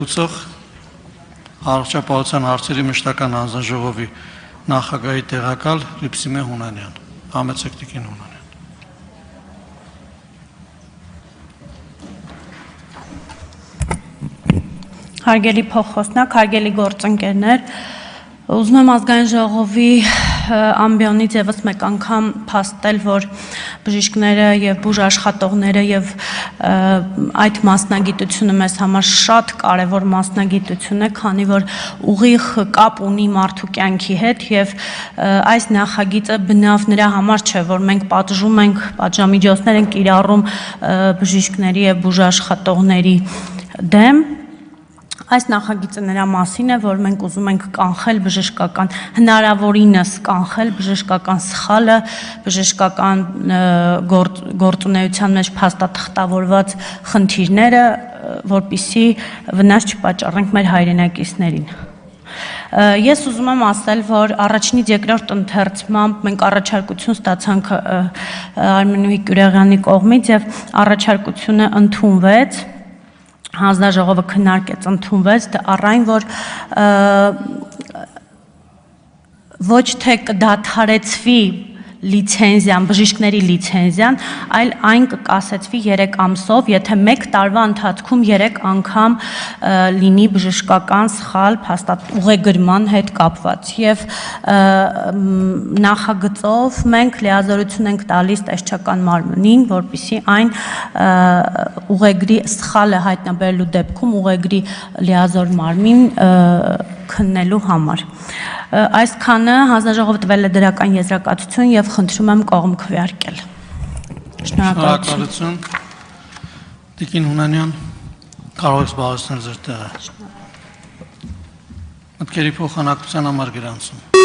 Ուծող առողջապահության հարցերի մշտական հանձնաժողովի նախագահի տեղակալ Լիպսիմե Հունանյան, համեցեք տիկին Հունանյան։ Հարգելի փոխխոսնակ, հարգելի գործընկերներ, ուզում եմ ազգային ժողովի ամբիոնից եւս մեկ անգամ փաստել, որ բժիշկները եւ բուժաշխատողները եւ այդ մասնագիտությունը մեզ համար շատ կարեւոր մասնագիտություն է, քանի որ ուղիղ կապ ունի մարդու կյանքի հետ եւ այս նախագիծը բնավ նրա համար չէ, որ մենք պատժում ենք, պատժամիջոցներ ենք կիրառում բժիշկների եւ բուժաշխատողների դեմ։ Այս նախագիծը նրա մասին է, որ մենք ուզում ենք կանխել բժշկական, հնարավորինս կանխել բժշկական սխալը, բժշկական գործունեության մեջ փաստաթղթավորված խնդիրները, որպեսզի վնաս չպատճառենք մեր հայրենակիցներին։ Ես ուզում եմ ասել, որ առաջինից երկրորդ ընթերցմամբ մենք առաջարկություն ստացանք Արմենուհի Կյուրեղյանի կողմից եւ առաջարկությունը ընդունվեց, հանձնաժողովը քննարկեց, ընդունվեց, առ այն, որ ոչ թե կդադարեցվի լիցենզիան, բժիշկների լիցենզիան, այլ այն կկասեցվի 3 ամսով, եթե 1 տարվա ընթացքում 3 անգամ լինի բժշկական սխալ ուղեգրման հետ կապված եւ նախագծով մենք լիազորություն ենք տալիս տեսչական մարմնին, որպեսզի այն ուղեգրի սխալը հայտնաբերելու դեպքում ուղեգրի լիազոր մարմին քննելու համար։ Այսքանը հանձնաժողովը տվել է դրական եզրակացություն եւ խնդրում եմ կողմ քվեարկել։ Շնորհակալություն։ Տիկին Հունանյան, կարող եք զբաղեցնել ձեր տեղը։ Մտքերի փոխանակության համար գրանցում։